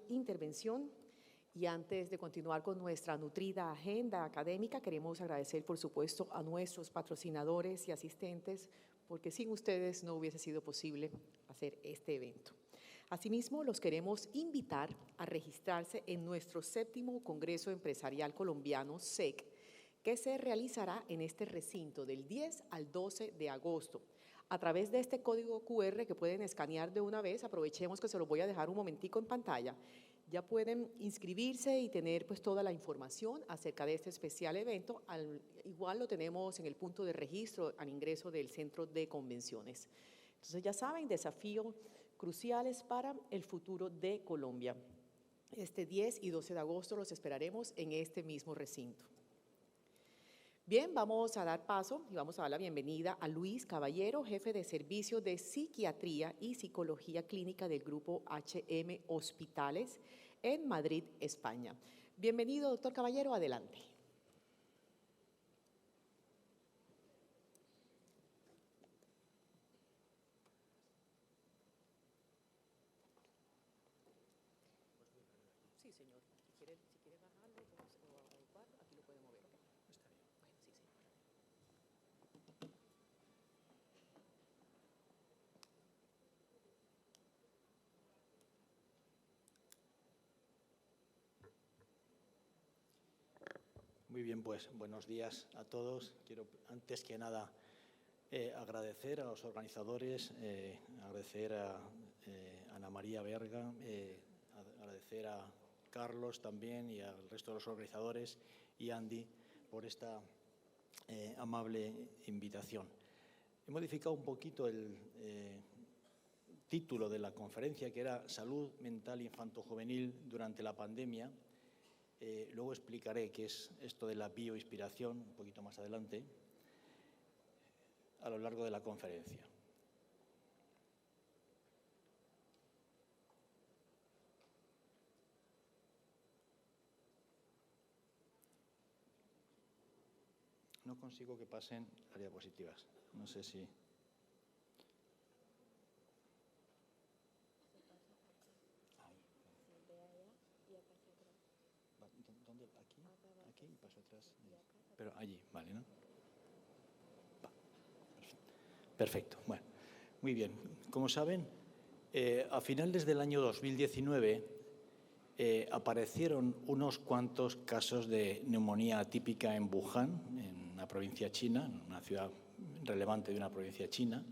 Intervención. Y antes de continuar con nuestra nutrida agenda académica, queremos agradecer, por supuesto, a nuestros patrocinadores y asistentes, porque sin ustedes no hubiese sido posible hacer este evento. Asimismo, los queremos invitar a registrarse en nuestro 7º Congreso Empresarial Colombiano, SEC, que se realizará en este recinto del 10 al 12 de agosto. A través de este código QR que pueden escanear de una vez, aprovechemos que se los voy a dejar un momentico en pantalla, ya pueden inscribirse y tener pues toda la información acerca de este especial evento. Igual lo tenemos en el punto de registro al ingreso del centro de convenciones. Entonces ya saben, desafíos cruciales para el futuro de Colombia. Este 10 y 12 de agosto los esperaremos en este mismo recinto. Bien, vamos a dar paso y vamos a dar la bienvenida a Luis Caballero, jefe de servicio de Psiquiatría y Psicología Clínica del Grupo HM Hospitales en Madrid, España. Bienvenido, doctor Caballero, adelante. Sí, señor. Si quiere bajarlo o adecuar, aquí lo puede mover. Está bien. Bueno, sí, señor. Muy bien, pues buenos días a todos. Quiero antes que nada agradecer a los organizadores, agradecer a Ana María Berga, agradecer a Carlos también y al resto de los organizadores y Andy por esta amable invitación. He modificado un poquito el título de la conferencia, que era Salud Mental Infanto-Juvenil durante la pandemia. Luego explicaré qué es esto de la bioinspiración, un poquito más adelante, a lo largo de la conferencia. No consigo que pasen las diapositivas. No sé si... ¿Dónde? Aquí y paso atrás. Pero allí, vale, ¿no? Perfecto. Bueno, muy bien. Como saben, a finales del año 2019 aparecieron unos cuantos casos de neumonía atípica en Wuhan, en una provincia china, en una ciudad relevante de una provincia china.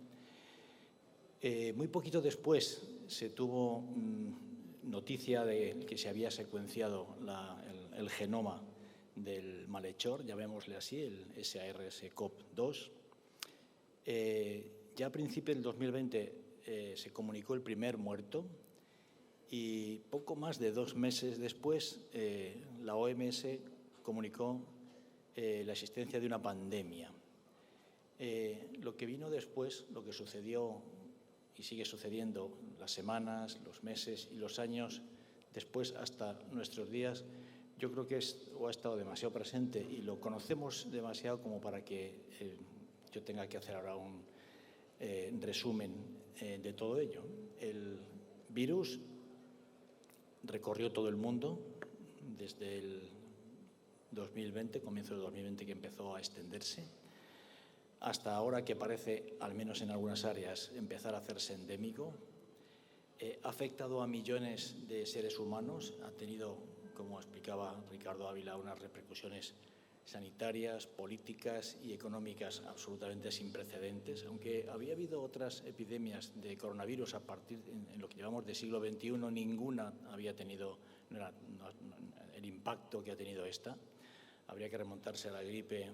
Muy poquito después se tuvo noticia de que se había secuenciado el genoma del malhechor, llamémosle así, el SARS-CoV-2. Ya a principios del 2020 se comunicó el primer muerto y poco más de 2 meses después la OMS comunicó la existencia de una pandemia. Lo que vino después, lo que sucedió y sigue sucediendo las semanas, los meses y los años después hasta nuestros días, yo creo que ha estado demasiado presente y lo conocemos demasiado como para que yo tenga que hacer ahora un resumen de todo ello. El virus recorrió todo el mundo desde el 2020, comienzo del 2020, que empezó a extenderse, hasta ahora que parece, al menos en algunas áreas, empezar a hacerse endémico. Ha afectado a millones de seres humanos, ha tenido, como explicaba Ricardo Ávila, unas repercusiones sanitarias, políticas y económicas absolutamente sin precedentes. Aunque había habido otras epidemias de coronavirus a partir en lo que llevamos del siglo XXI, ninguna había tenido el impacto que ha tenido esta. Habría que remontarse a la gripe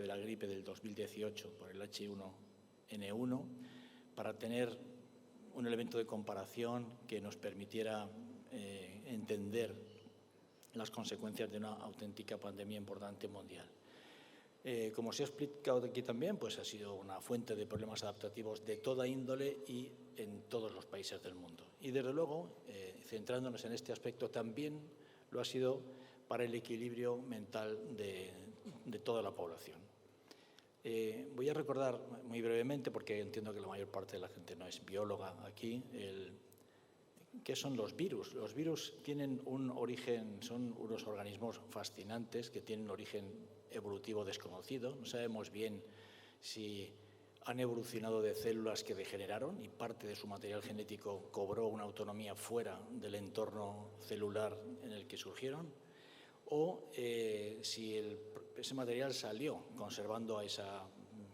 la gripe del 2018 por el H1N1 para tener un elemento de comparación que nos permitiera entender las consecuencias de una auténtica pandemia importante mundial. Como se ha explicado aquí también, pues ha sido una fuente de problemas adaptativos de toda índole y en todos los países del mundo. Y desde luego, centrándonos en este aspecto, también lo ha sido para el equilibrio mental de toda la población. Voy a recordar muy brevemente, porque entiendo que la mayor parte de la gente no es bióloga aquí, ¿Qué son los virus? Los virus tienen un origen, son unos organismos fascinantes que tienen un origen evolutivo desconocido. No sabemos bien si han evolucionado de células que degeneraron y parte de su material genético cobró una autonomía fuera del entorno celular en el que surgieron, o si ese material salió conservando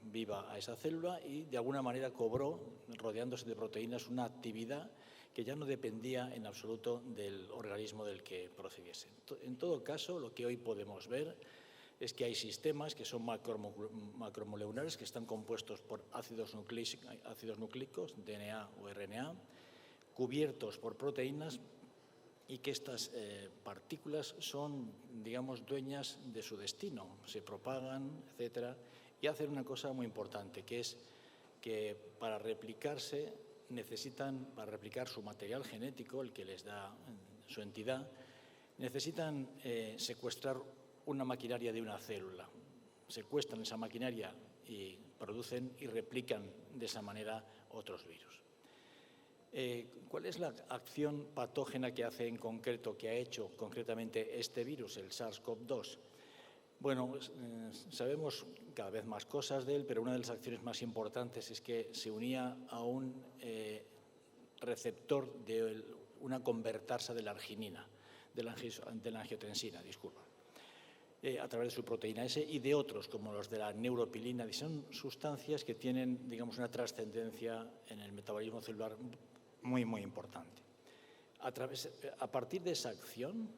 viva a esa célula y de alguna manera cobró, rodeándose de proteínas, una actividad que ya no dependía en absoluto del organismo del que procediese. En todo caso, lo que hoy podemos ver es que hay sistemas que son macromoleculares, que están compuestos por ácidos nucleicos, DNA o RNA, cubiertos por proteínas, y que estas partículas son, digamos, dueñas de su destino, se propagan, etcétera, y hacen una cosa muy importante, que es que para replicarse para replicar su material genético, el que les da su entidad, necesitan secuestrar una maquinaria de una célula. Secuestran esa maquinaria y producen y replican de esa manera otros virus. ¿Cuál es la acción patógena que hace en concreto, que ha hecho concretamente este virus, el SARS-CoV-2? Bueno, sabemos cada vez más cosas de él, pero una de las acciones más importantes es que se unía a un receptor de una convertasa de la arginina, de la angiotensina, disculpa, a través de su proteína S y de otros, como los de la neuropilina. Son sustancias que tienen, digamos, una trascendencia en el metabolismo celular muy, muy importante. A partir de esa acción,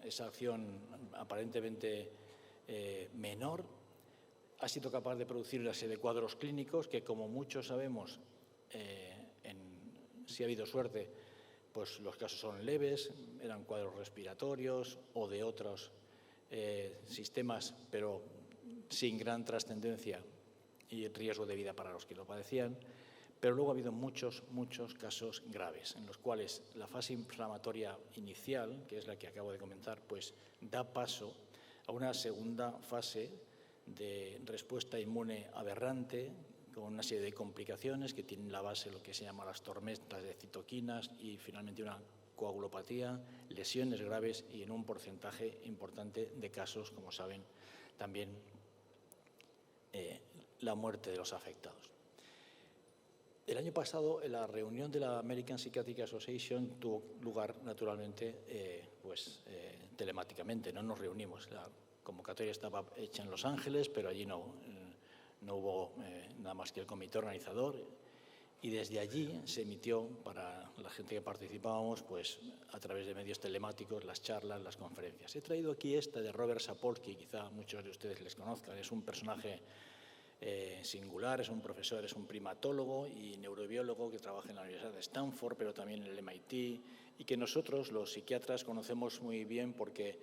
esa acción aparentemente menor, ha sido capaz de producir una serie de cuadros clínicos que, como muchos sabemos, si ha habido suerte, pues los casos son leves, eran cuadros respiratorios o de otros sistemas, pero sin gran trascendencia y riesgo de vida para los que lo padecían. Pero luego ha habido muchos casos graves, en los cuales la fase inflamatoria inicial, que es la que acabo de comentar, pues da paso a una segunda fase de respuesta inmune aberrante, con una serie de complicaciones que tienen la base lo que se llama las tormentas de citoquinas y finalmente una coagulopatía, lesiones graves y en un porcentaje importante de casos, como saben, también la muerte de los afectados. El año pasado, en la reunión de la American Psychiatric Association tuvo lugar, naturalmente, telemáticamente, no nos reunimos. La convocatoria estaba hecha en Los Ángeles, pero allí no hubo nada más que el comité organizador, y desde allí se emitió para la gente que participábamos, pues a través de medios telemáticos, las charlas, las conferencias. He traído aquí esta de Robert Sapolsky, quizá muchos de ustedes les conozcan, es un personaje singular, es un profesor, es un primatólogo y neurobiólogo que trabaja en la Universidad de Stanford, pero también en el MIT, y que nosotros, los psiquiatras, conocemos muy bien porque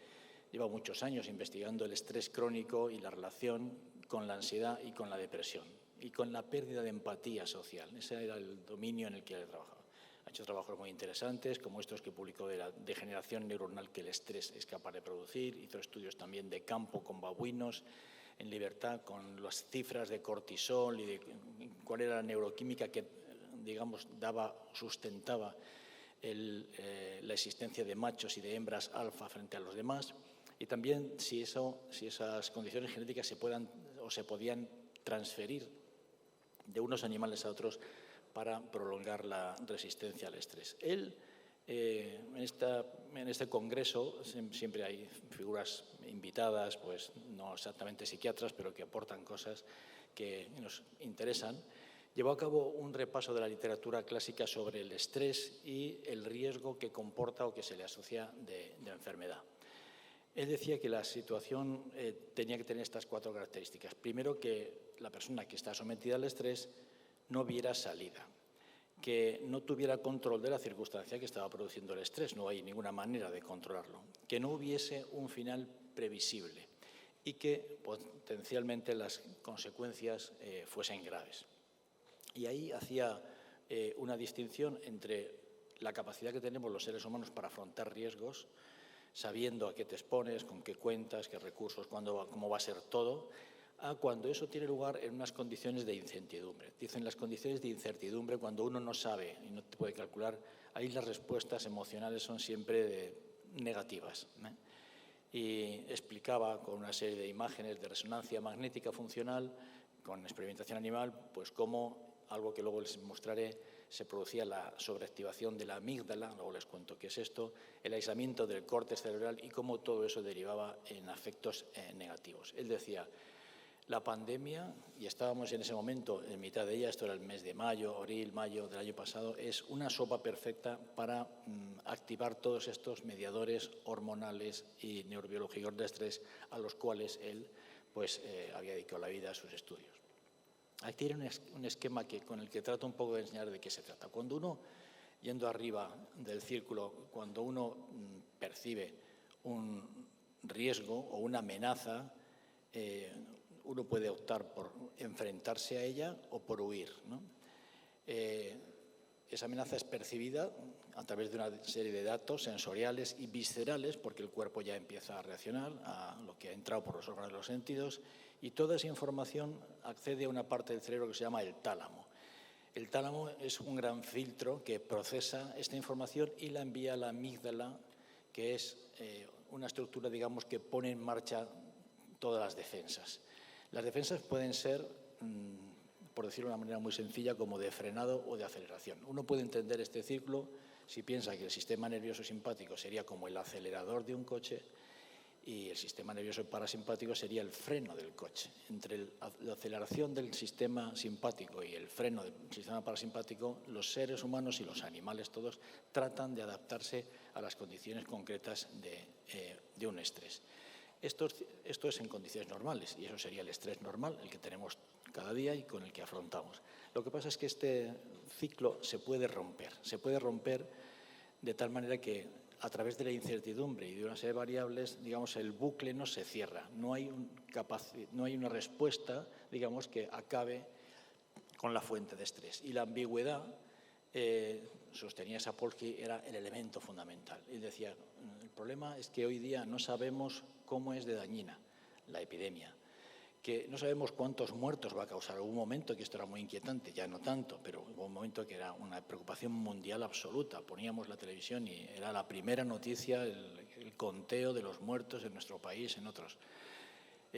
lleva muchos años investigando el estrés crónico y la relación con la ansiedad y con la depresión, y con la pérdida de empatía social. Ese era el dominio en el que él trabajaba. Ha hecho trabajos muy interesantes, como estos que publicó de la degeneración neuronal que el estrés es capaz de producir. Hizo estudios también de campo con babuinos, en libertad, con las cifras de cortisol y de cuál era la neuroquímica que, digamos, sustentaba la existencia de machos y de hembras alfa frente a los demás, y también si esas condiciones genéticas se podían transferir de unos animales a otros para prolongar la resistencia al estrés. Él, en este congreso, siempre hay figuras invitadas, pues no exactamente psiquiatras, pero que aportan cosas que nos interesan. Llevó a cabo un repaso de la literatura clásica sobre el estrés y el riesgo que comporta o que se le asocia de enfermedad. Él decía que la situación tenía que tener estas 4 características. Primero, que la persona que está sometida al estrés no viera salida, que no tuviera control de la circunstancia que estaba produciendo el estrés, no hay ninguna manera de controlarlo, que no hubiese un final previsible y que potencialmente las consecuencias fuesen graves. Y ahí hacía una distinción entre la capacidad que tenemos los seres humanos para afrontar riesgos, sabiendo a qué te expones, con qué cuentas, qué recursos, cómo va a ser todo, a cuando eso tiene lugar en unas condiciones de incertidumbre. Dicen las condiciones de incertidumbre, cuando uno no sabe y no te puede calcular, ahí las respuestas emocionales son siempre negativas. Y explicaba con una serie de imágenes de resonancia magnética funcional, con experimentación animal, pues cómo, algo que luego les mostraré, se producía la sobreactivación de la amígdala, luego les cuento qué es esto, el aislamiento del córtex cerebral y cómo todo eso derivaba en afectos negativos. Él decía, la pandemia, y estábamos en ese momento en mitad de ella, esto era el mes de mayo, abril, mayo del año pasado, es una sopa perfecta para activar todos estos mediadores hormonales y neurobiológicos de estrés a los cuales él pues, había dedicado la vida a sus estudios. Aquí tiene un esquema con el que trato un poco de enseñar de qué se trata. Cuando uno, yendo arriba del círculo, cuando uno percibe un riesgo o una amenaza, uno puede optar por enfrentarse a ella o por huir, ¿no? Esa amenaza es percibida a través de una serie de datos sensoriales y viscerales, porque el cuerpo ya empieza a reaccionar a lo que ha entrado por los órganos de los sentidos, y toda esa información accede a una parte del cerebro que se llama el tálamo. El tálamo es un gran filtro que procesa esta información y la envía a la amígdala, que es una estructura, digamos, que pone en marcha todas las defensas. Las defensas pueden ser, por decirlo de una manera muy sencilla, como de frenado o de aceleración. Uno puede entender este círculo si piensa que el sistema nervioso simpático sería como el acelerador de un coche y el sistema nervioso parasimpático sería el freno del coche. Entre la aceleración del sistema simpático y el freno del sistema parasimpático, los seres humanos y los animales todos tratan de adaptarse a las condiciones concretas de un estrés. Esto es en condiciones normales y eso sería el estrés normal, el que tenemos cada día y con el que afrontamos. Lo que pasa es que este ciclo se puede romper de tal manera que a través de la incertidumbre y de una serie de variables, digamos, el bucle no se cierra, no hay una respuesta, digamos, que acabe con la fuente de estrés. Y la ambigüedad, sostenía Sapolsky, era el elemento fundamental. Él decía, el problema es que hoy día no sabemos cómo es de dañina la epidemia, que no sabemos cuántos muertos va a causar. Hubo un momento que esto era muy inquietante, ya no tanto, pero hubo un momento que era una preocupación mundial absoluta. Poníamos la televisión y era la primera noticia el conteo de los muertos en nuestro país, en otros.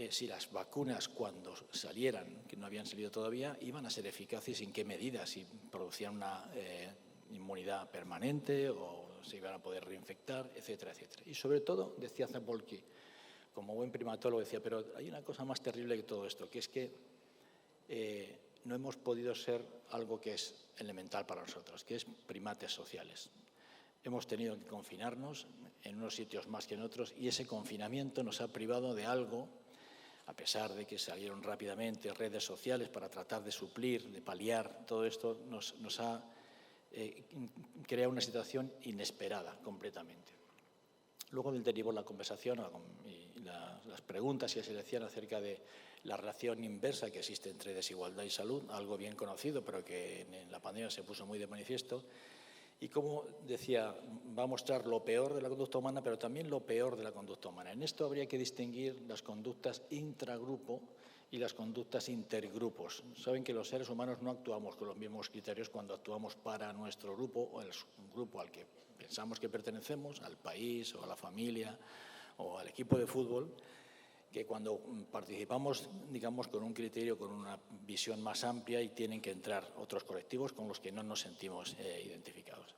Si las vacunas, cuando salieran, que no habían salido todavía, iban a ser eficaces, en qué medida, si producían una inmunidad permanente o se iban a poder reinfectar, etcétera, etcétera. Y sobre todo, decía Sapolsky, como buen primatólogo, decía, pero hay una cosa más terrible que todo esto, que es que no hemos podido ser algo que es elemental para nosotros, que es primates sociales. Hemos tenido que confinarnos en unos sitios más que en otros y ese confinamiento nos ha privado de algo, a pesar de que salieron rápidamente redes sociales para tratar de suplir, de paliar todo esto, nos ha creado una situación inesperada completamente. Luego derivó la conversación y las preguntas que se le hacían acerca de la relación inversa que existe entre desigualdad y salud, algo bien conocido, pero que en la pandemia se puso muy de manifiesto. Y como decía, va a mostrar lo peor de la conducta humana, pero también lo peor de la conducta humana. En esto habría que distinguir las conductas intragrupo y las conductas intergrupos. Saben que los seres humanos no actuamos con los mismos criterios cuando actuamos para nuestro grupo o el grupo al que pensamos que pertenecemos, al país o a la familia o al equipo de fútbol, que cuando participamos, digamos, con un criterio, con una visión más amplia y tienen que entrar otros colectivos con los que no nos sentimos identificados.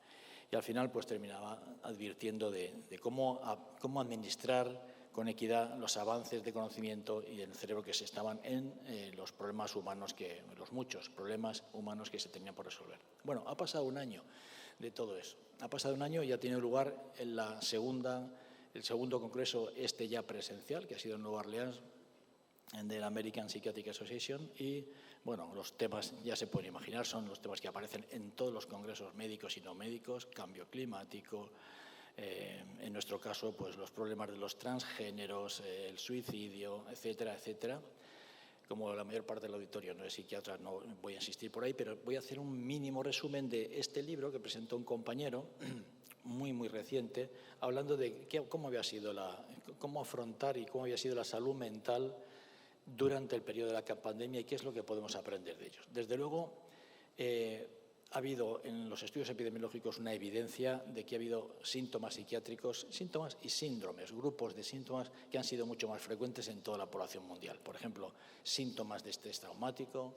Y al final, pues terminaba advirtiendo de cómo administrar con equidad los avances de conocimiento y del cerebro que se estaban en los problemas humanos, los muchos problemas humanos que se tenían por resolver. Bueno, ha pasado un año de todo eso. Ha pasado un año y ha tenido lugar el segundo congreso, ya presencial, que ha sido en Nueva Orleans, de la American Psychiatric Association, y bueno, los temas ya se pueden imaginar, son los temas que aparecen en todos los congresos médicos y no médicos: cambio climático, en nuestro caso, pues los problemas de los transgéneros, el suicidio, etcétera, etcétera. Como la mayor parte del auditorio no es psiquiatra, no voy a insistir por ahí, pero voy a hacer un mínimo resumen de este libro que presentó un compañero muy, muy reciente, hablando de cómo había sido cómo afrontar y cómo había sido la salud mental durante el periodo de la pandemia y qué es lo que podemos aprender de ellos. Desde luego, ha habido en los estudios epidemiológicos una evidencia de que ha habido síntomas psiquiátricos, síntomas y síndromes, grupos de síntomas que han sido mucho más frecuentes en toda la población mundial. Por ejemplo, síntomas de estrés traumático,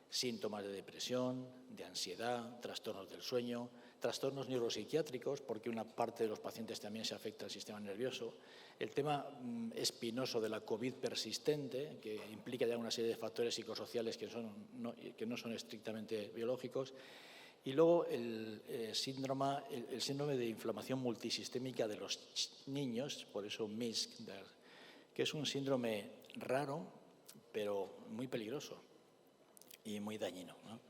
síntomas de depresión, de ansiedad, trastornos del sueño, trastornos neuropsiquiátricos, porque una parte de los pacientes también se afecta al sistema nervioso. El tema espinoso de la COVID persistente, que implica ya una serie de factores psicosociales que no son estrictamente biológicos. Y luego el síndrome de inflamación multisistémica de los niños, por eso MISC, que es un síndrome raro, pero muy peligroso y muy dañino, ¿no?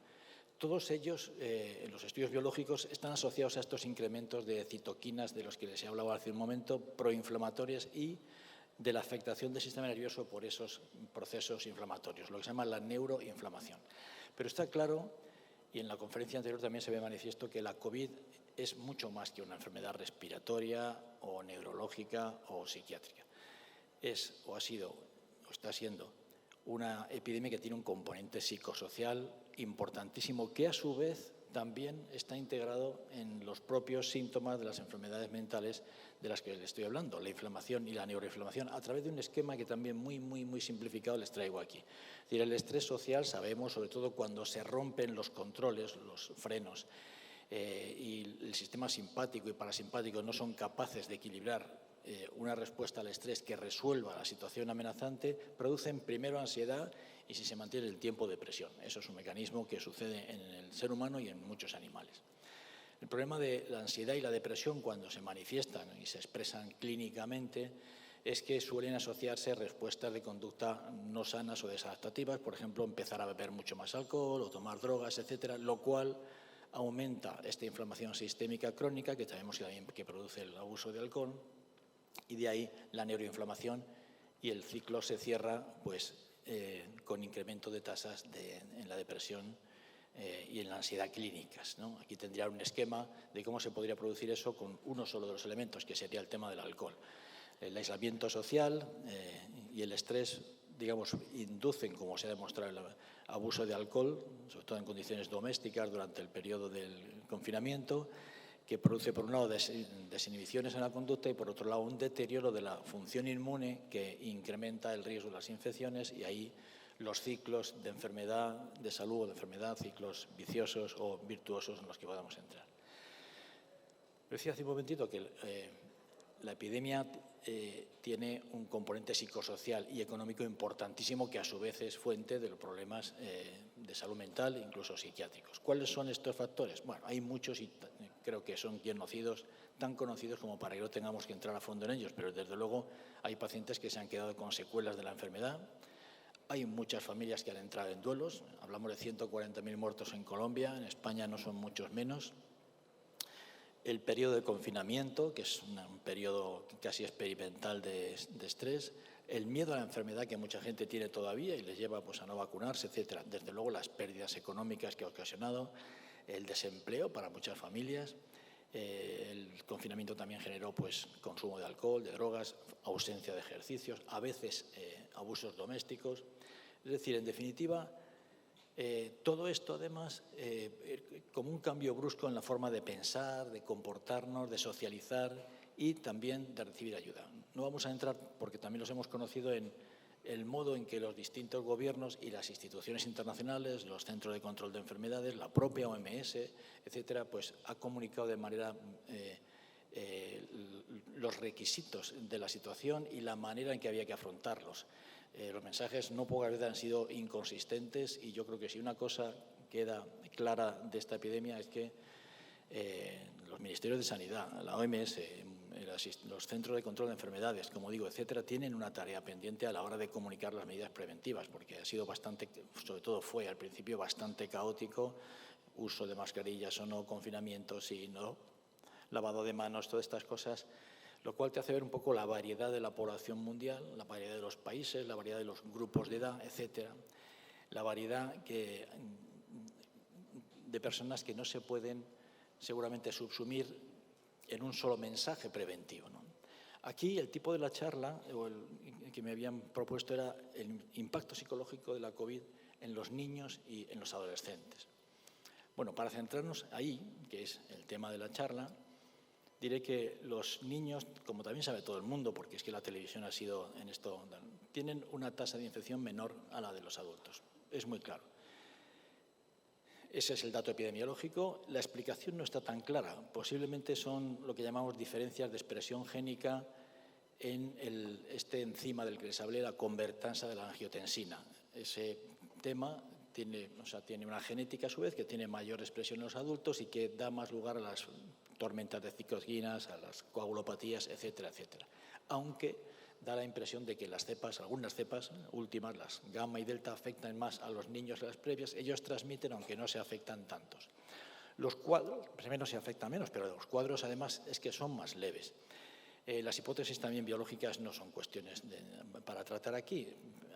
Todos ellos, en los estudios biológicos, están asociados a estos incrementos de citoquinas de los que les he hablado hace un momento, proinflamatorias y de la afectación del sistema nervioso por esos procesos inflamatorios, lo que se llama la neuroinflamación. Pero está claro, y en la conferencia anterior también se ve manifiesto, que la COVID es mucho más que una enfermedad respiratoria o neurológica o psiquiátrica. Es, o ha sido, o está siendo, una epidemia que tiene un componente psicosocial importantísimo, que a su vez también está integrado en los propios síntomas de las enfermedades mentales de las que les estoy hablando, la inflamación y la neuroinflamación, a través de un esquema que también muy simplificado les traigo aquí. Es decir, el estrés social, sabemos, sobre todo cuando se rompen los controles, los frenos, y el sistema simpático y parasimpático no son capaces de equilibrar una respuesta al estrés que resuelva la situación amenazante, producen primero ansiedad y, si se mantiene el tiempo, depresión. Eso es un mecanismo que sucede en el ser humano y en muchos animales. El problema de la ansiedad y la depresión, cuando se manifiestan y se expresan clínicamente, es que suelen asociarse respuestas de conducta no sanas o desadaptativas, por ejemplo, empezar a beber mucho más alcohol o tomar drogas, etcétera, lo cual aumenta esta inflamación sistémica crónica, que sabemos que produce el abuso de alcohol, y de ahí la neuroinflamación, y el ciclo se cierra pues, con incremento de tasas en la depresión y en la ansiedad clínicas, ¿no? Aquí tendría un esquema de cómo se podría producir eso con uno solo de los elementos, que sería el tema del alcohol. El aislamiento social y el estrés, digamos, inducen, como se ha demostrado, el abuso de alcohol, sobre todo en condiciones domésticas durante el periodo del confinamiento, que produce, por un lado, desinhibiciones en la conducta y, por otro lado, un deterioro de la función inmune que incrementa el riesgo de las infecciones, y ahí los ciclos de enfermedad, de salud o de enfermedad, ciclos viciosos o virtuosos en los que podamos entrar. Decía hace un momentito que la epidemia tiene un componente psicosocial y económico importantísimo, que a su vez es fuente de los problemas de salud mental, incluso psiquiátricos. ¿Cuáles son estos factores? Bueno, hay muchos y creo que son conocidos, tan conocidos como para que no tengamos que entrar a fondo en ellos, pero desde luego hay pacientes que se han quedado con secuelas de la enfermedad. Hay muchas familias que han entrado en duelos. Hablamos de 140.000 muertos en Colombia, en España no son muchos menos. El periodo de confinamiento, que es un periodo casi experimental de estrés, el miedo a la enfermedad que mucha gente tiene todavía y les lleva pues, a no vacunarse, etcétera. Desde luego las pérdidas económicas que ha ocasionado, el desempleo para muchas familias. El confinamiento también generó pues, consumo de alcohol, de drogas, ausencia de ejercicios, a veces abusos domésticos. Es decir, en definitiva, todo esto además como un cambio brusco en la forma de pensar, de comportarnos, de socializar y también de recibir ayuda. No vamos a entrar, porque también los hemos conocido, en el modo en que los distintos gobiernos y las instituciones internacionales, los centros de control de enfermedades, la propia OMS, etcétera, pues ha comunicado de manera los requisitos de la situación y la manera en que había que afrontarlos. Los mensajes no pocas veces han sido inconsistentes, y yo creo que si una cosa queda clara de esta epidemia es que los ministerios de Sanidad, la OMS, los centros de control de enfermedades, como digo, etcétera, tienen una tarea pendiente a la hora de comunicar las medidas preventivas, porque ha sido bastante, sobre todo fue al principio bastante caótico, uso de mascarillas o no, confinamiento sí, no, lavado de manos, todas estas cosas, lo cual te hace ver un poco la variedad de la población mundial, la variedad de los países, la variedad de los grupos de edad, etcétera, la variedad de personas que no se pueden seguramente subsumir en un solo mensaje preventivo, ¿no? Aquí el tipo de la charla o el que me habían propuesto era el impacto psicológico de la COVID en los niños y en los adolescentes. Bueno, para centrarnos ahí, que es el tema de la charla, diré que los niños, como también sabe todo el mundo, porque es que la televisión ha sido en esto, tienen una tasa de infección menor a la de los adultos. Es muy claro. Ese es el dato epidemiológico. La explicación no está tan clara. Posiblemente son lo que llamamos diferencias de expresión génica en este enzima del que les hablé, la convertasa de la angiotensina. Ese tema tiene una genética a su vez que tiene mayor expresión en los adultos y que da más lugar a las tormentas de citocinas, a las coagulopatías, etcétera, etcétera. Aunque da la impresión de que las cepas, algunas cepas últimas, las gamma y delta, afectan más a los niños que las previas. Ellos transmiten, aunque no se afectan tantos. Los cuadros, primero se afectan menos, pero los cuadros además es que son más leves. Las hipótesis también biológicas no son cuestiones para tratar aquí.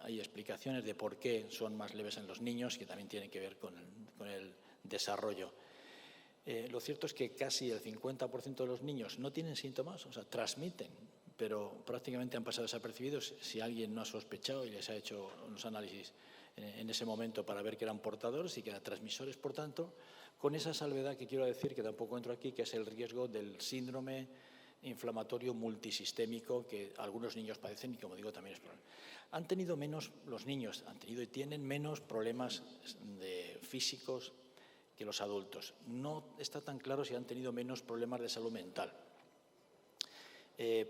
Hay explicaciones de por qué son más leves en los niños, que también tienen que ver con el desarrollo. Lo cierto es que casi el 50% de los niños no tienen síntomas, o sea, transmiten, pero prácticamente han pasado desapercibidos si alguien no ha sospechado y les ha hecho unos análisis en ese momento para ver que eran portadores y que eran transmisores, por tanto, con esa salvedad que quiero decir, que tampoco entro aquí, que es el riesgo del síndrome inflamatorio multisistémico que algunos niños padecen y, como digo, también es problema. Han tenido menos, los niños han tenido y tienen menos problemas físicos que los adultos. No está tan claro si han tenido menos problemas de salud mental,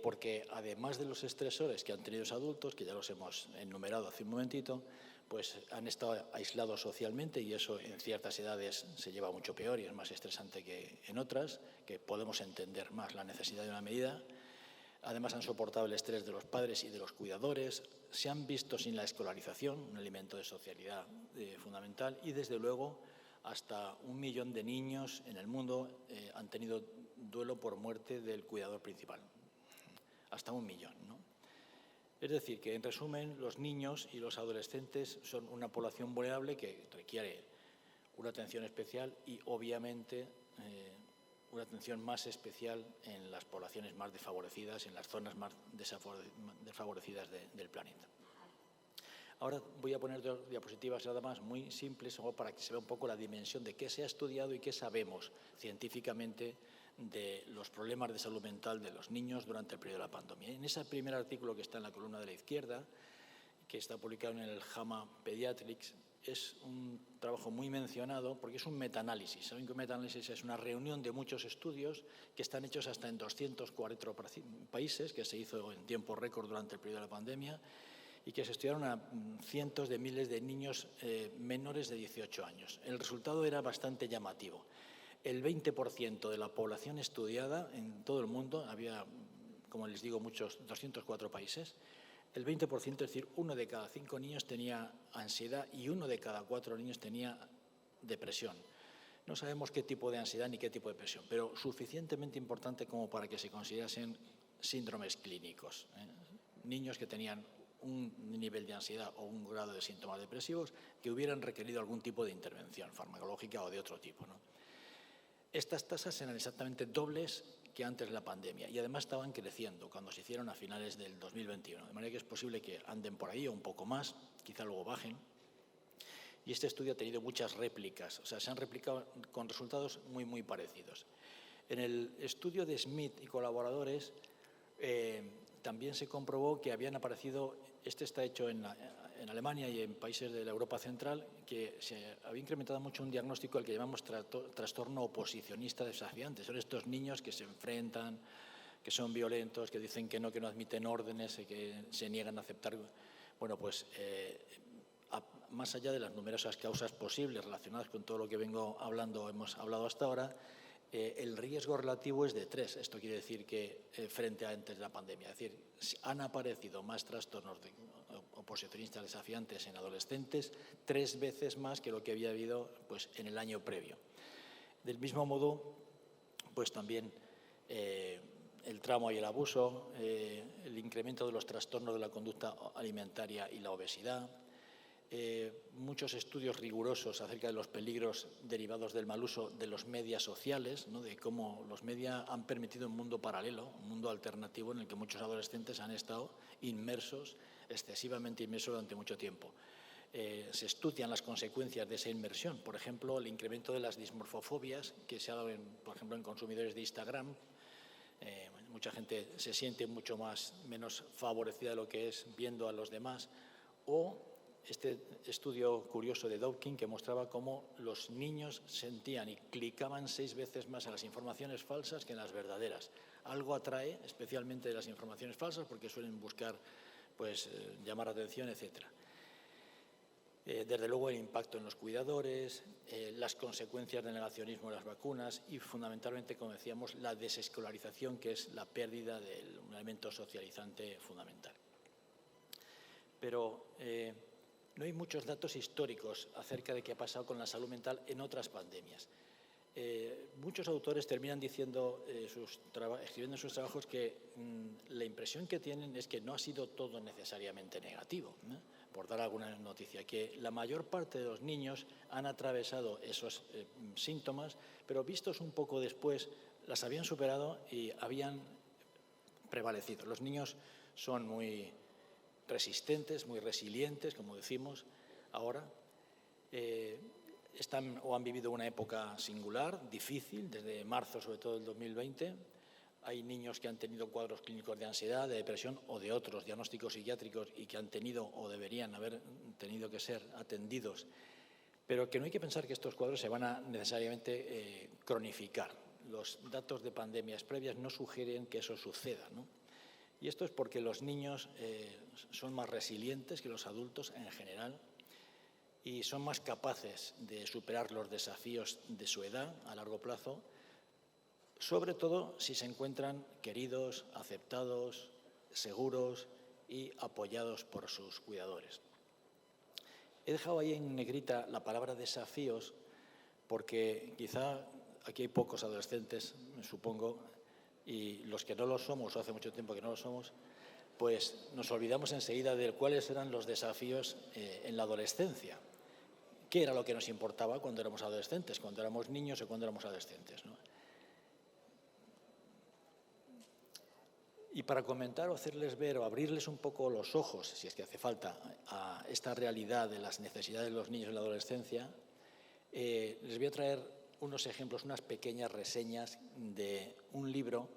porque además de los estresores que han tenido los adultos, que ya los hemos enumerado hace un momentito, pues han estado aislados socialmente y eso en ciertas edades se lleva mucho peor y es más estresante que en otras, que podemos entender más la necesidad de una medida. Además han soportado el estrés de los padres y de los cuidadores, se han visto sin la escolarización, un elemento de socialidad fundamental, y desde luego hasta 1 millón de niños en el mundo han tenido duelo por muerte del cuidador principal. Hasta 1 millón, ¿no? Es decir, que en resumen, los niños y los adolescentes son una población vulnerable que requiere una atención especial y, obviamente, una atención más especial en las poblaciones más desfavorecidas, en las zonas más desfavorecidas del planeta. Ahora voy a poner 2 diapositivas nada más muy simples para que se vea un poco la dimensión de qué se ha estudiado y qué sabemos científicamente de los problemas de salud mental de los niños durante el periodo de la pandemia. En ese primer artículo que está en la columna de la izquierda, que está publicado en el JAMA Pediatrics, es un trabajo muy mencionado porque es un metaanálisis. Saben que un metaanálisis es una reunión de muchos estudios que están hechos hasta en 204 países, que se hizo en tiempo récord durante el periodo de la pandemia y que se estudiaron a cientos de miles de niños menores de 18 años. El resultado era bastante llamativo. El 20% de la población estudiada en todo el mundo, había, como les digo, 204 países, el 20%, es decir, 1 de cada 5 niños tenía ansiedad y 1 de cada 4 niños tenía depresión. No sabemos qué tipo de ansiedad ni qué tipo de depresión, pero suficientemente importante como para que se considerasen síndromes clínicos. Niños que tenían un nivel de ansiedad o un grado de síntomas depresivos que hubieran requerido algún tipo de intervención farmacológica o de otro tipo, ¿no? Estas tasas eran exactamente dobles que antes de la pandemia y además estaban creciendo cuando se hicieron a finales del 2021, de manera que es posible que anden por ahí o un poco más, quizá luego bajen. Y este estudio ha tenido muchas réplicas, o sea, se han replicado con resultados muy, muy parecidos. En el estudio de Smith y colaboradores también se comprobó que habían aparecido, este está hecho en Alemania y en países de la Europa Central, que se había incrementado mucho un diagnóstico al que llamamos trastorno oposicionista desafiante. Son estos niños que se enfrentan, que son violentos, que dicen que no admiten órdenes y que se niegan a aceptar. Bueno, pues más allá de las numerosas causas posibles relacionadas con todo lo que hemos hablado hasta ahora, el riesgo relativo es de 3. Esto quiere decir que frente a antes de la pandemia, es decir, han aparecido más trastornos oposicionistas desafiantes en adolescentes, 3 veces más que lo que había habido pues, en el año previo. Del mismo modo, pues también el trauma y el abuso, el incremento de los trastornos de la conducta alimentaria y la obesidad, muchos estudios rigurosos acerca de los peligros derivados del mal uso de los medios sociales, ¿no? De cómo los medios han permitido un mundo paralelo, un mundo alternativo en el que muchos adolescentes han estado inmersos, excesivamente inmersos durante mucho tiempo. Se estudian las consecuencias de esa inmersión, por ejemplo, el incremento de las dismorfofobias que se ha dado, por ejemplo, en consumidores de Instagram. Mucha gente se siente menos favorecida de lo que es viendo a los demás, o este estudio curioso de Dawkins que mostraba cómo los niños sentían y clicaban 6 veces más en las informaciones falsas que en las verdaderas. Algo atrae especialmente de las informaciones falsas porque suelen buscar llamar atención, etcétera. Desde luego el impacto en los cuidadores, las consecuencias del negacionismo de las vacunas y fundamentalmente, como decíamos, la desescolarización, que es la pérdida de un elemento socializante fundamental. Pero no hay muchos datos históricos acerca de qué ha pasado con la salud mental en otras pandemias. Muchos autores terminan diciendo, escribiendo en sus trabajos, que la impresión que tienen es que no ha sido todo necesariamente negativo, ¿no? Por dar alguna noticia, que la mayor parte de los niños han atravesado esos síntomas, pero vistos un poco después, las habían superado y habían prevalecido. Los niños son muy resistentes, muy resilientes, como decimos ahora. Están o han vivido una época singular, difícil, desde marzo sobre todo del 2020. Hay niños que han tenido cuadros clínicos de ansiedad, de depresión o de otros diagnósticos psiquiátricos y que han tenido o deberían haber tenido que ser atendidos, pero que no hay que pensar que estos cuadros se van a necesariamente cronificar. Los datos de pandemias previas no sugieren que eso suceda, ¿no? Y esto es porque los niños son más resilientes que los adultos en general y son más capaces de superar los desafíos de su edad a largo plazo, sobre todo si se encuentran queridos, aceptados, seguros y apoyados por sus cuidadores. He dejado ahí en negrita la palabra desafíos porque quizá aquí hay pocos adolescentes, supongo, y los que no lo somos, o hace mucho tiempo que no lo somos, pues nos olvidamos enseguida de cuáles eran los desafíos en la adolescencia. ¿Qué era lo que nos importaba cuando éramos adolescentes, cuando éramos niños o cuando éramos adolescentes, ¿no? Y para comentar o hacerles ver o abrirles un poco los ojos, si es que hace falta, a esta realidad de las necesidades de los niños en la adolescencia, les voy a traer unos ejemplos, unas pequeñas reseñas de un libro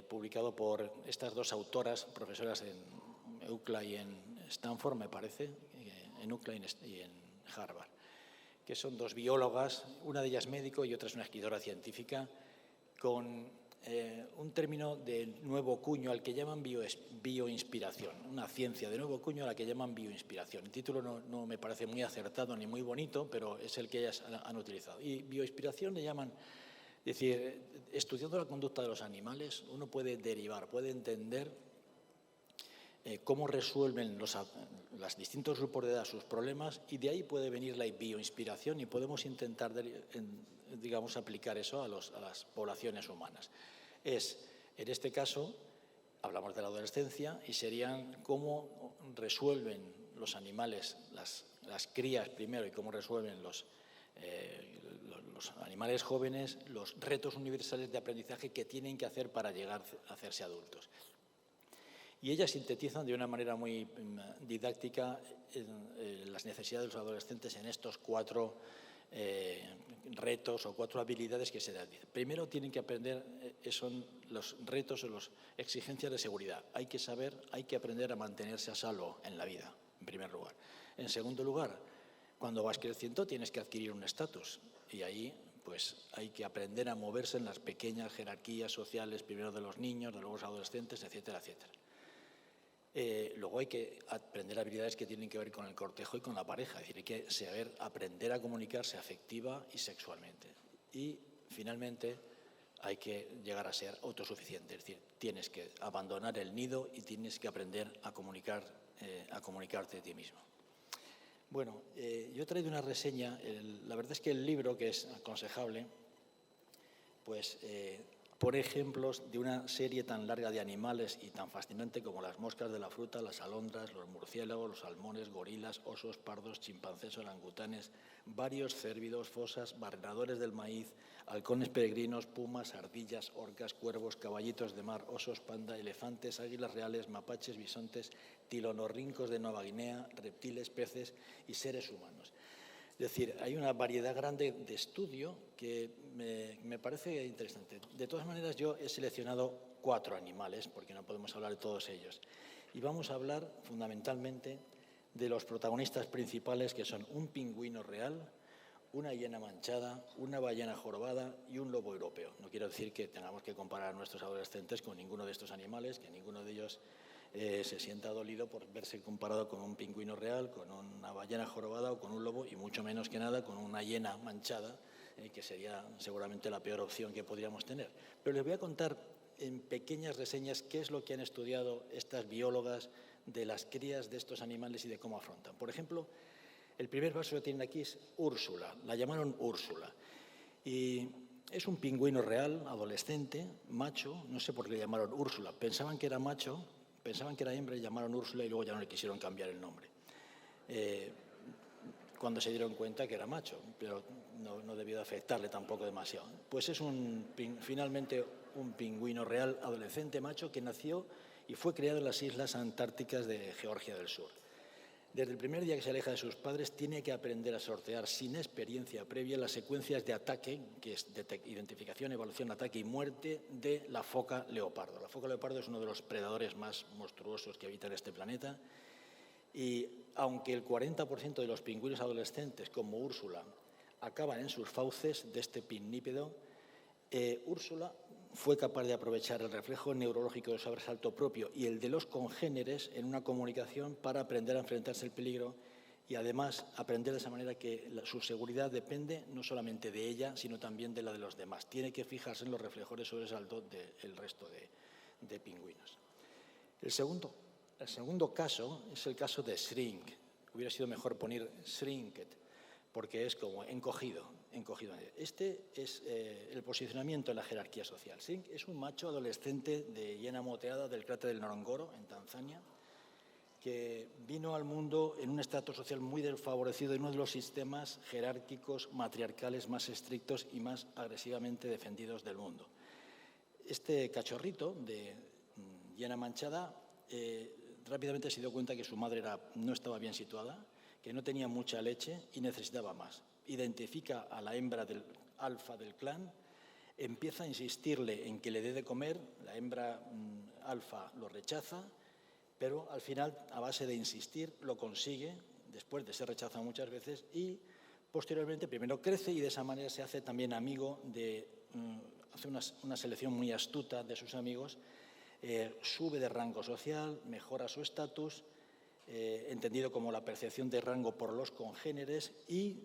publicado por estas dos autoras, profesoras en UCLA y en Stanford, me parece, en UCLA y en Harvard, que son dos biólogas, una de ellas médico y otra es una escritora científica, con un término de nuevo cuño al que llaman bioinspiración, una ciencia de nuevo cuño a la que llaman bioinspiración. El título no me parece muy acertado ni muy bonito, pero es el que ellas han utilizado. Y bioinspiración le llaman, es decir, estudiando la conducta de los animales, uno puede derivar, puede entender cómo resuelven los distintos grupos de edad sus problemas y de ahí puede venir la bioinspiración y podemos intentar, digamos, aplicar eso a las poblaciones humanas. En este caso, hablamos de la adolescencia y serían cómo resuelven los animales, las crías primero y cómo resuelven los animales jóvenes los retos universales de aprendizaje que tienen que hacer para llegar a hacerse adultos. Y ellas sintetizan de una manera muy didáctica las necesidades de los adolescentes en estos 4 retos o 4 habilidades que se dan. Primero tienen que aprender, son los retos o las exigencias de seguridad. Hay que aprender a mantenerse a salvo en la vida, en primer lugar. En segundo lugar, cuando vas creciendo tienes que adquirir un estatus y ahí pues hay que aprender a moverse en las pequeñas jerarquías sociales, primero de los niños, de los adolescentes, etcétera, etcétera. Luego hay que aprender habilidades que tienen que ver con el cortejo y con la pareja, es decir, hay que aprender a comunicarse afectiva y sexualmente. Y finalmente hay que llegar a ser autosuficiente, es decir, tienes que abandonar el nido y tienes que aprender a comunicarte de ti mismo. Bueno, yo he traído una reseña, la verdad es que el libro, que es aconsejable, pues pone ejemplos de una serie tan larga de animales y tan fascinante como las moscas de la fruta, las alondras, los murciélagos, los salmones, gorilas, osos, pardos, chimpancés, orangutanes, varios cérvidos, fosas, barrenadores del maíz, halcones peregrinos, pumas, ardillas, orcas, cuervos, caballitos de mar, osos, panda, elefantes, águilas reales, mapaches, bisontes, tilonorrincos de Nueva Guinea, reptiles, peces y seres humanos. Es decir, hay una variedad grande de estudio que me parece interesante. De todas maneras, yo he seleccionado 4 animales, porque no podemos hablar de todos ellos. Y vamos a hablar fundamentalmente de los protagonistas principales, que son un pingüino real, una hiena manchada, una ballena jorobada y un lobo europeo. No quiero decir que tengamos que comparar a nuestros adolescentes con ninguno de estos animales, que ninguno de ellos se sienta dolido por verse comparado con un pingüino real, con una ballena jorobada o con un lobo, y mucho menos que nada con una hiena manchada, que sería seguramente la peor opción que podríamos tener. Pero les voy a contar en pequeñas reseñas qué es lo que han estudiado estas biólogas de las crías de estos animales y de cómo afrontan. Por ejemplo, el primer vaso que tienen aquí es Úrsula, la llamaron Úrsula. Y es un pingüino real, adolescente, macho, no sé por qué le llamaron Úrsula. Pensaban que era macho, pensaban que era hembra y llamaron Úrsula y luego ya no le quisieron cambiar el nombre. Cuando se dieron cuenta que era macho, pero no debió de afectarle tampoco demasiado. Pues es finalmente un pingüino real adolescente macho que nació y fue criado en las islas antárticas de Georgia del Sur. Desde el primer día que se aleja de sus padres, tiene que aprender a sortear sin experiencia previa las secuencias de ataque, que es identificación, evaluación, ataque y muerte de la foca leopardo. La foca leopardo es uno de los predadores más monstruosos que habitan este planeta. Y aunque el 40% de los pingüinos adolescentes, como Úrsula, acaban en sus fauces de este pinnípedo, Úrsula fue capaz de aprovechar el reflejo neurológico de sobresalto propio y el de los congéneres en una comunicación para aprender a enfrentarse al peligro y además aprender de esa manera que su seguridad depende no solamente de ella, sino también de la de los demás. Tiene que fijarse en los reflejores de sobresalto del resto de pingüinos. El segundo caso es el caso de Shrink. Hubiera sido mejor poner Shrinked, porque es como encogido. Este es el posicionamiento en la jerarquía social. Shrink es un macho adolescente de hiena moteada del cráter del Ngorongoro, en Tanzania, que vino al mundo en un estrato social muy desfavorecido en uno de los sistemas jerárquicos matriarcales más estrictos y más agresivamente defendidos del mundo. Este cachorrito de hiena manchada rápidamente se dio cuenta que su madre no estaba bien situada, que no tenía mucha leche y necesitaba más. Identifica a la hembra del alfa del clan, empieza a insistirle en que le dé de comer, la hembra alfa lo rechaza, pero al final, a base de insistir, lo consigue, después de ser rechazado muchas veces, y posteriormente primero crece y de esa manera se hace también amigo hace una selección muy astuta de sus amigos, sube de rango social, mejora su estatus, entendido como la percepción de rango por los congéneres, y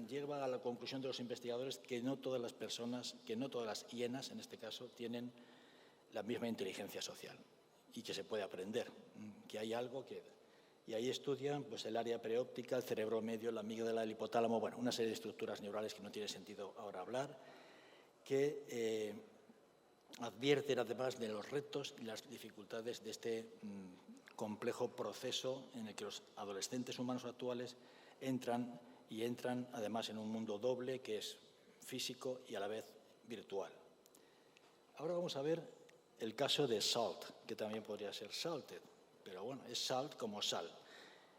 lleva a la conclusión de los investigadores que no todas las personas, que no todas las hienas, en este caso, tienen la misma inteligencia social y que se puede aprender, que hay algo que... Y ahí estudian pues, el área preóptica, el cerebro medio, la amígdala, el hipotálamo, bueno, una serie de estructuras neurales que no tiene sentido ahora hablar, que advierten además de los retos y las dificultades de este complejo proceso en el que los adolescentes humanos actuales entran además en un mundo doble que es físico y a la vez virtual. Ahora vamos a ver el caso de Salt, que también podría ser Salted, pero bueno, es Salt como sal.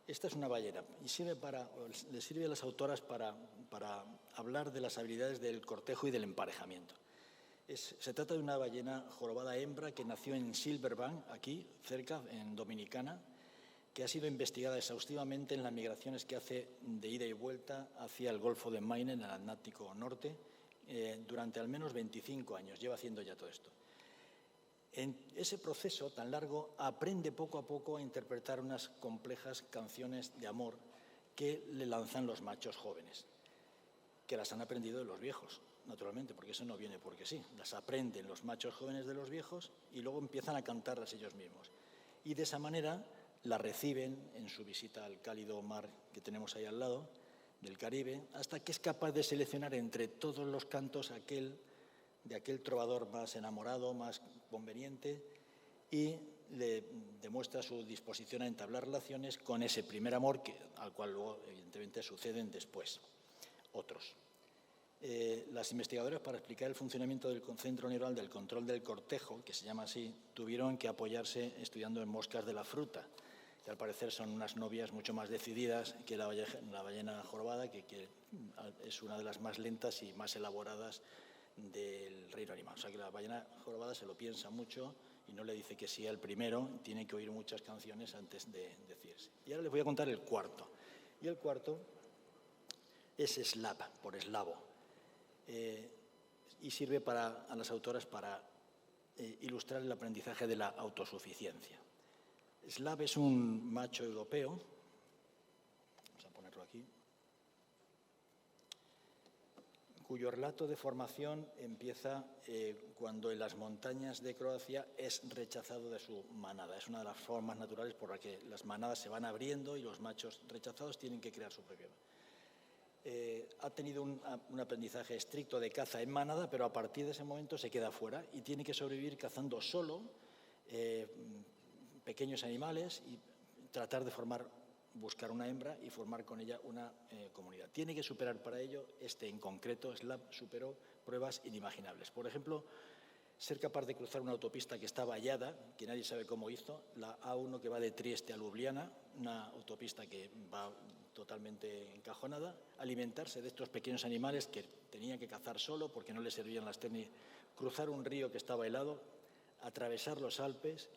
Esta es una ballena y le sirve a las autoras para hablar de las habilidades del cortejo y del emparejamiento. Se trata de una ballena jorobada hembra que nació en Silverbank, aquí cerca, en Dominicana, que ha sido investigada exhaustivamente en las migraciones que hace de ida y vuelta hacia el Golfo de Maine, en el Atlántico Norte, durante al menos 25 años. Lleva haciendo ya todo esto. En ese proceso tan largo aprende poco a poco a interpretar unas complejas canciones de amor que le lanzan los machos jóvenes, que las han aprendido de los viejos, naturalmente, porque eso no viene porque sí. Las aprenden los machos jóvenes de los viejos y luego empiezan a cantarlas ellos mismos. Y de esa manera la reciben en su visita al cálido mar que tenemos ahí al lado, del Caribe, hasta que es capaz de seleccionar entre todos los cantos aquel de aquel trovador más enamorado, más conveniente, y le demuestra su disposición a entablar relaciones con ese primer amor, al cual luego, evidentemente, suceden después otros. Las investigadoras, para explicar el funcionamiento del centro neural del control del cortejo, que se llama así, tuvieron que apoyarse estudiando en moscas de la fruta, que al parecer son unas novias mucho más decididas que la ballena jorobada, que es una de las más lentas y más elaboradas del reino animal. O sea que la ballena jorobada se lo piensa mucho y no le dice que sí al primero, tiene que oír muchas canciones antes de decirse. Y ahora les voy a contar el cuarto. Y el cuarto es SLAP, por eslavo, y sirve a las autoras para ilustrar el aprendizaje de la autosuficiencia. SLAP es un macho europeo, vamos a ponerlo aquí, cuyo relato de formación empieza cuando en las montañas de Croacia es rechazado de su manada. Es una de las formas naturales por las que las manadas se van abriendo y los machos rechazados tienen que crear su propio. Ha tenido un aprendizaje estricto de caza en manada, pero a partir de ese momento se queda fuera y tiene que sobrevivir cazando solo pequeños animales y tratar de buscar una hembra y formar con ella una comunidad. Tiene que superar para ello, en concreto, SLAP superó pruebas inimaginables. Por ejemplo, ser capaz de cruzar una autopista que está vallada, que nadie sabe cómo hizo, la A1 que va de Trieste a Ljubljana, una autopista que va totalmente encajonada, alimentarse de estos pequeños animales que tenía que cazar solo porque no le servían las técnicas, cruzar un río que estaba helado, atravesar los Alpes,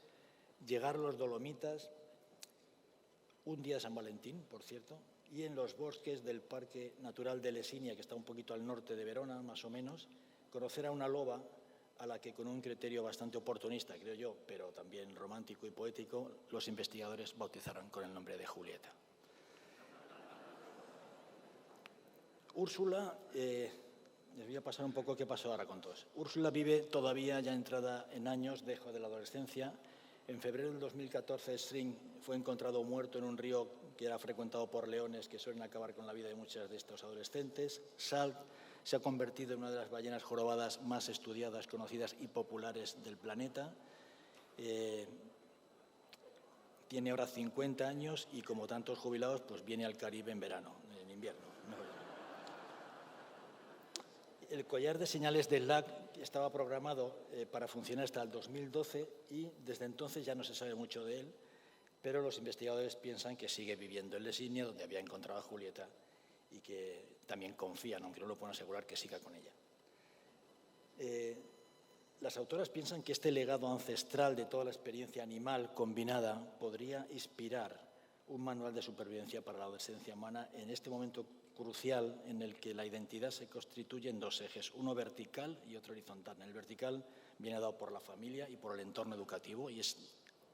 llegar a los Dolomitas, un día de San Valentín, por cierto, y en los bosques del Parque Natural de Lesinia, que está un poquito al norte de Verona, más o menos, conocer a una loba a la que, con un criterio bastante oportunista, creo yo, pero también romántico y poético, los investigadores bautizaron con el nombre de Julieta. Úrsula, les voy a pasar un poco qué pasó ahora con todos. Úrsula vive todavía, ya entrada en años, dejo de la adolescencia. En febrero del 2014, String fue encontrado muerto en un río que era frecuentado por leones que suelen acabar con la vida de muchos de estos adolescentes. Salt se ha convertido en una de las ballenas jorobadas más estudiadas, conocidas y populares del planeta. Tiene ahora 50 años y, como tantos jubilados, pues viene al Caribe en verano, en invierno. El collar de señales del LAC estaba programado para funcionar hasta el 2012 y desde entonces ya no se sabe mucho de él, pero los investigadores piensan que sigue viviendo en Lesinia, donde había encontrado a Julieta, y que también confían, aunque no lo pueden asegurar, que siga con ella. Las autoras piensan que este legado ancestral de toda la experiencia animal combinada podría inspirar un manual de supervivencia para la adolescencia humana en este momento crucial en el que la identidad se constituye en dos ejes, uno vertical y otro horizontal. En el vertical viene dado por la familia y por el entorno educativo, y es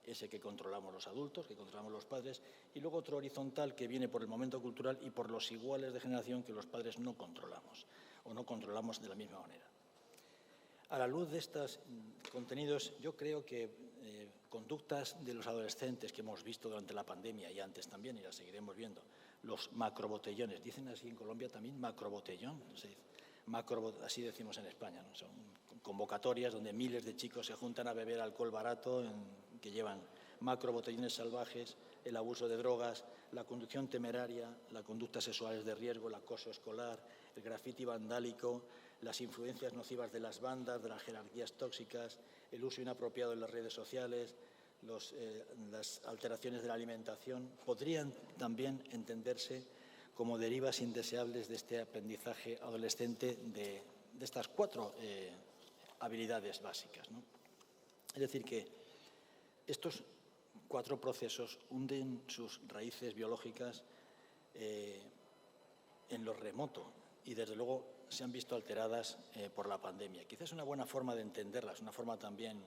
ese que controlamos los adultos, que controlamos los padres, y luego otro horizontal que viene por el momento cultural y por los iguales de generación que los padres no controlamos o no controlamos de la misma manera. A la luz de estos contenidos, yo creo que conductas de los adolescentes que hemos visto durante la pandemia y antes también, y las seguiremos viendo, los macrobotellones, dicen así en Colombia también macrobotellón, así decimos en España, ¿no? Son convocatorias donde miles de chicos se juntan a beber alcohol barato, que llevan macrobotellones salvajes, el abuso de drogas, la conducción temeraria, las conductas sexuales de riesgo, el acoso escolar, el grafiti vandálico, las influencias nocivas de las bandas, de las jerarquías tóxicas, el uso inapropiado de las redes sociales, las alteraciones de la alimentación, podrían también entenderse como derivas indeseables de este aprendizaje adolescente de estas cuatro habilidades básicas, ¿no? Es decir, que estos cuatro procesos hunden sus raíces biológicas en lo remoto y, desde luego, se han visto alteradas por la pandemia. Quizás es una buena forma de entenderlas, una forma también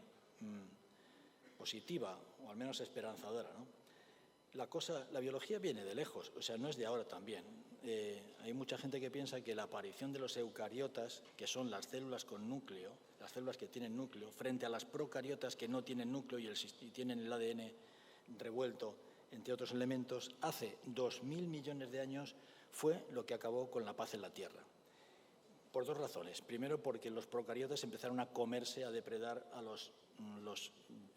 positiva o al menos esperanzadora, ¿no? La biología viene de lejos, o sea, no es de ahora también. Hay mucha gente que piensa que la aparición de los eucariotas, que son las células con núcleo, las células que tienen núcleo, frente a las procariotas que no tienen núcleo y tienen el ADN revuelto, entre otros elementos, hace 2.000 millones de años fue lo que acabó con la paz en la Tierra. Por dos razones. Primero, porque los procariotas empezaron a comerse, a depredar a los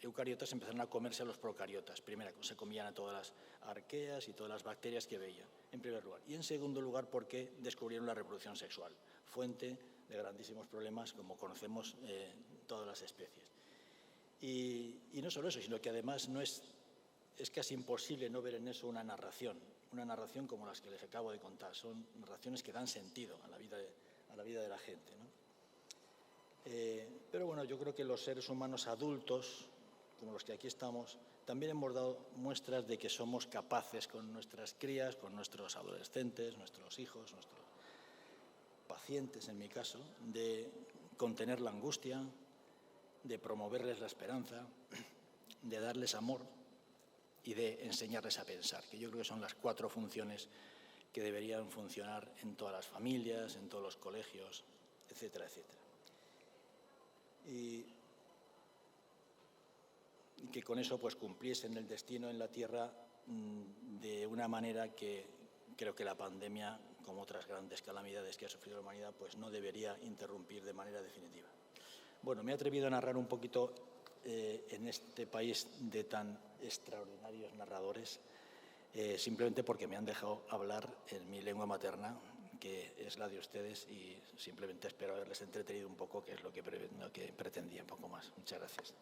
eucariotas, empezaron a comerse a los procariotas. Primero, se comían a todas las arqueas y todas las bacterias que veían, en primer lugar. Y en segundo lugar, porque descubrieron la reproducción sexual, fuente de grandísimos problemas, como conocemos todas las especies. Y no solo eso, sino que además es casi imposible no ver en eso una narración como las que les acabo de contar. Son narraciones que dan sentido a la vida de la gente, ¿no? Pero bueno, yo creo que los seres humanos adultos, como los que aquí estamos, también hemos dado muestras de que somos capaces con nuestras crías, con nuestros adolescentes, nuestros hijos, nuestros pacientes en mi caso, de contener la angustia, de promoverles la esperanza, de darles amor y de enseñarles a pensar, que yo creo que son las 4 funciones que deberían funcionar en todas las familias, en todos los colegios, etcétera, etcétera. Y que con eso pues cumpliesen el destino en la Tierra de una manera que creo que la pandemia, como otras grandes calamidades que ha sufrido la humanidad, pues no debería interrumpir de manera definitiva. Bueno, me he atrevido a narrar un poquito en este país de tan extraordinarios narradores, simplemente porque me han dejado hablar en mi lengua materna, que es la de ustedes, y simplemente espero haberles entretenido un poco, que es lo que pretendía, un poco más. Muchas gracias.